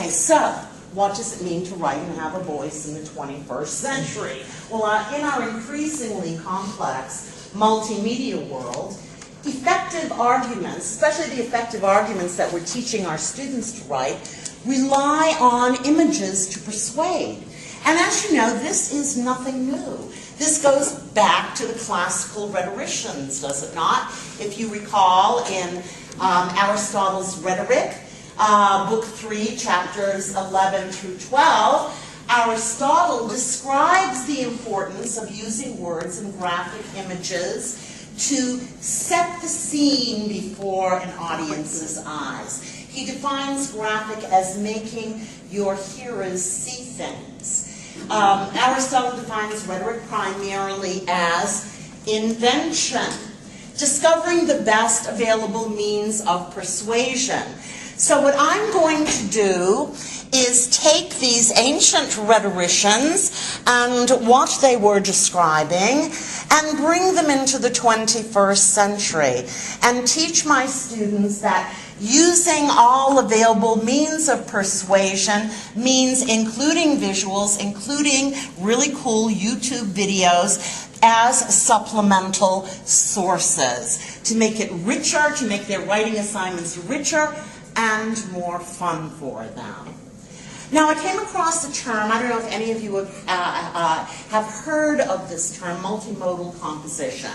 Okay, so what does it mean to write and have a voice in the 21st century? Well, in our increasingly complex multimedia world, effective arguments, especially the effective arguments that we're teaching our students to write, rely on images to persuade. And as you know, this is nothing new. This goes back to the classical rhetoricians, does it not? If you recall in Aristotle's Rhetoric, Book 3, chapters 11 through 12, Aristotle describes the importance of using words and graphic images to set the scene before an audience's eyes. He defines graphic as making your hearers see things. Aristotle defines rhetoric primarily as invention, discovering the best available means of persuasion. So what I'm going to do is take these ancient rhetoricians and what they were describing and bring them into the 21st century and teach my students that using all available means of persuasion means including visuals, including really cool YouTube videos as supplemental sources to make it richer, to make their writing assignments richer and more fun for them. Now, I came across the term, I don't know if any of you have heard of this term, multimodal composition.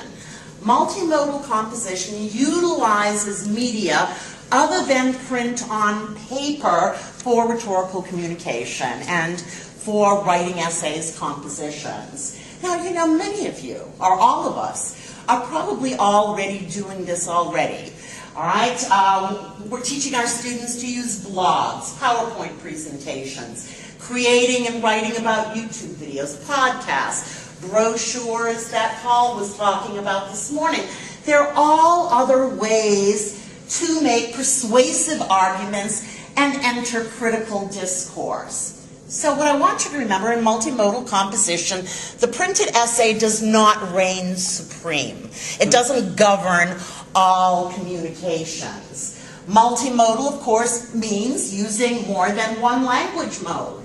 Multimodal composition utilizes media other than print on paper for rhetorical communication and for writing essays, compositions. Now, you know, many of you, or all of us, are probably already doing this already. All right, we're teaching our students to use blogs, PowerPoint presentations, creating and writing about YouTube videos, podcasts, brochures that Paul was talking about this morning. They're all other ways to make persuasive arguments and enter critical discourse. So what I want you to remember in multimodal composition, the printed essay does not reign supreme. It doesn't govern all communications. Multimodal, of course, means using more than one language mode.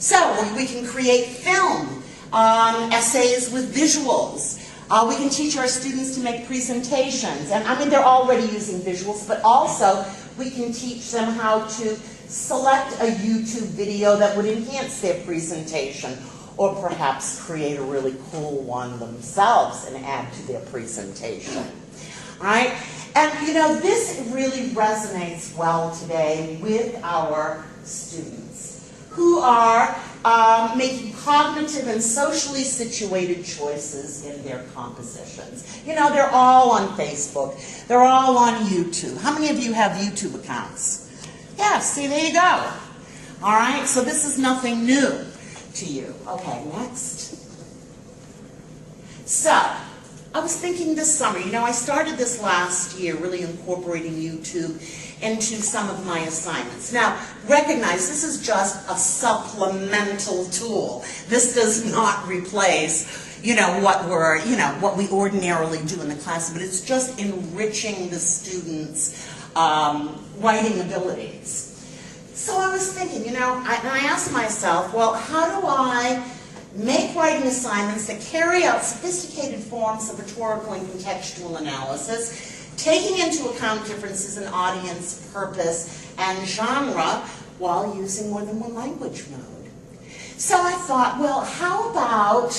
So we can create film, essays with visuals. We can teach our students to make presentations. And I mean, they're already using visuals, but also we can teach them how to select a YouTube video that would enhance their presentation, or perhaps create a really cool one themselves and add to their presentation. All right? And you know, this really resonates well today with our students who are making cognitive and socially situated choices in their compositions. You know, they're all on Facebook. They're all on YouTube. How many of you have YouTube accounts? Yeah, see, there you go. All right, so this is nothing new to you. Okay, next. So, I was thinking this summer, you know, I started this last year really incorporating YouTube into some of my assignments. Now, recognize this is just a supplemental tool. This does not replace, you know, what we ordinarily do in the class, but it's just enriching the students' writing abilities. So I was thinking, you know, I asked myself, well, how do I make writing assignments that carry out sophisticated forms of rhetorical and contextual analysis, taking into account differences in audience, purpose, and genre, while using more than one language mode? So I thought, well, how about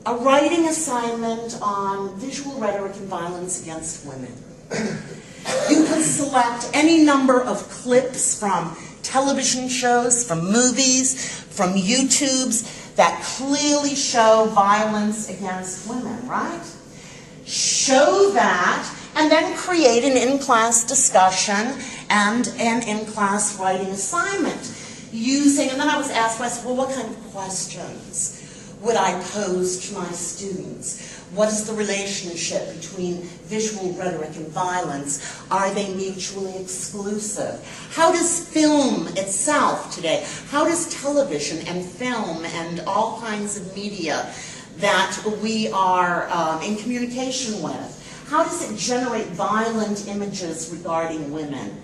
a writing assignment on visual rhetoric and violence against women? You could select any number of clips from television shows, from movies, from YouTubes that clearly show violence against women, right? Show that, and then create an in-class discussion and an in-class writing assignment using, and then I was asked myself, well, what kind of questions would I pose to my students? What is the relationship between visual rhetoric and violence? Are they mutually exclusive? How does film itself today, how does television and film and all kinds of media that we are in communication with, how does it generate violent images regarding women?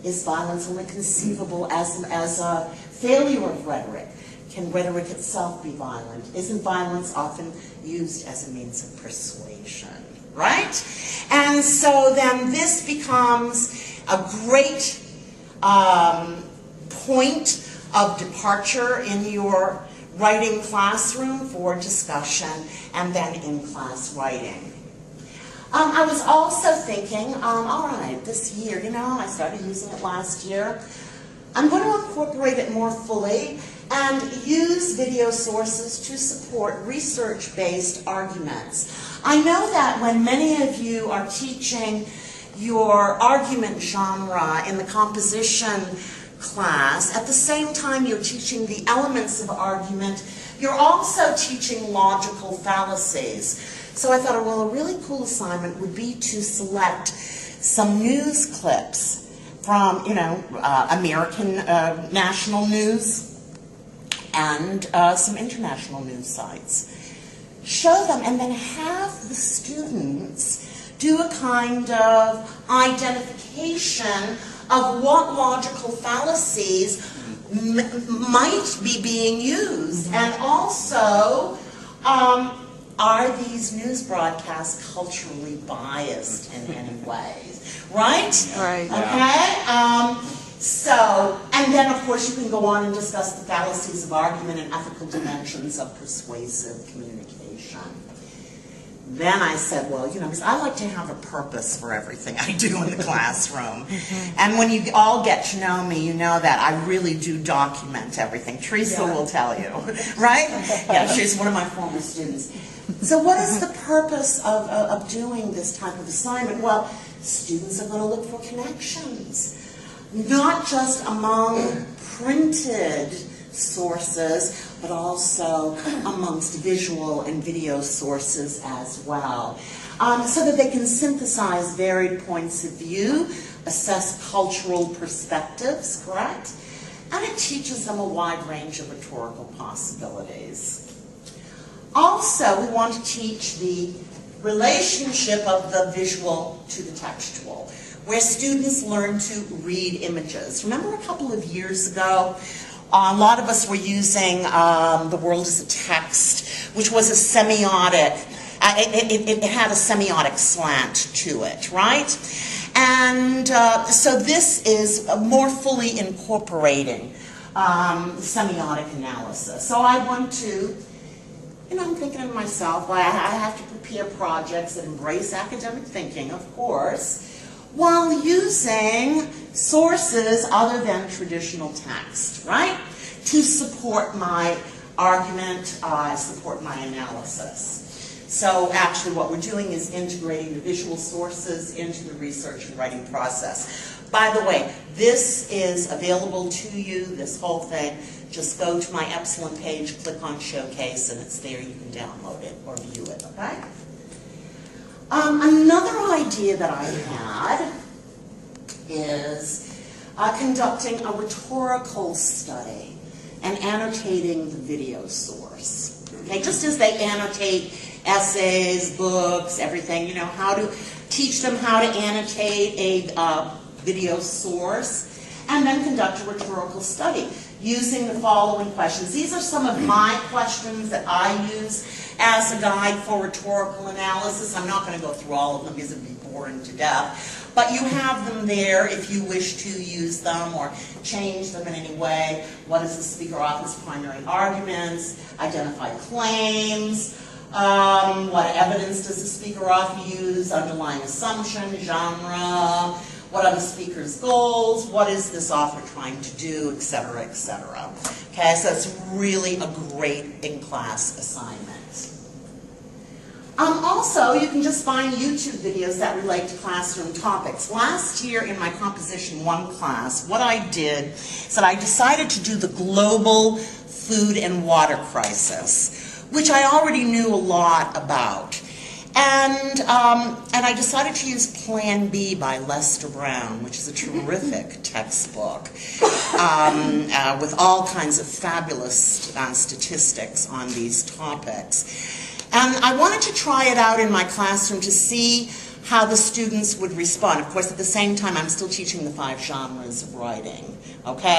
Is violence only conceivable as a failure of rhetoric? Can rhetoric itself be violent? Isn't violence often used as a means of persuasion, right? And so then this becomes a great point of departure in your writing classroom for discussion and then in-class writing. I was also thinking, all right, this year, I started using it last year. I'm going to incorporate it more fully and use video sources to support research-based arguments. I know that when many of you are teaching your argument genre in the composition class, at the same time you're teaching the elements of argument, you're also teaching logical fallacies. So I thought, well, a really cool assignment would be to select some news clips from, American national news and some international news sites. Show them and then have the students do a kind of identification of what logical fallacies might be being used. And also, are these news broadcasts culturally biased in any ways? Right? Right. Okay? And then of course you can go on and discuss the fallacies of argument and ethical dimensions of persuasive communication. Then I said, well, because I like to have a purpose for everything I do in the classroom. And when you all get to know me, you know that I really do document everything. Teresa will tell you, right? Yeah, she's one of my former students. So what is the purpose of doing this type of assignment? Well, students are going to look for connections, not just among printed sources, but also amongst visual and video sources as well, so that they can synthesize varied points of view, assess cultural perspectives, correct? And it teaches them a wide range of rhetorical possibilities. Also, we want to teach the relationship of the visual to the textual, where students learn to read images. Remember a couple of years ago, a lot of us were using The World as a Text, which was a semiotic, it had a semiotic slant to it, right? And so this is more fully incorporating semiotic analysis. So I want to, I'm thinking of myself, I have to prepare projects that embrace academic thinking, of course, while using sources other than traditional text, right? To support my argument, support my analysis. So actually what we're doing is integrating the visual sources into the research and writing process. By the way, this is available to you, this whole thing. Just go to my Epsilon page, click on Showcase, and it's there. You can download it or view it, okay? Another idea that I had is conducting a rhetorical study and annotating the video source. Okay, just as they annotate essays, books, everything, how to teach them how to annotate a video source, and then conduct a rhetorical study using the following questions. These are some of my questions that I use as a guide for rhetorical analysis. I'm not going to go through all of them because it would be boring to death. But you have them there if you wish to use them or change them in any way. What is the speaker offer's primary arguments? Identify claims. What evidence does the speaker offer use? Underlying assumption, genre. What are the speaker's goals? What is this author trying to do, etc., etc. Okay, so it's really a great in-class assignment. Also, you can just find YouTube videos that relate to classroom topics. Last year in my Composition 1 class, what I did is that I decided to do the global food and water crisis, which I already knew a lot about. And I decided to use Plan B by Lester Brown, which is a terrific textbook with all kinds of fabulous statistics on these topics. And I wanted to try it out in my classroom to see how the students would respond. Of course, at the same time, I'm still teaching the 5 genres of writing, okay?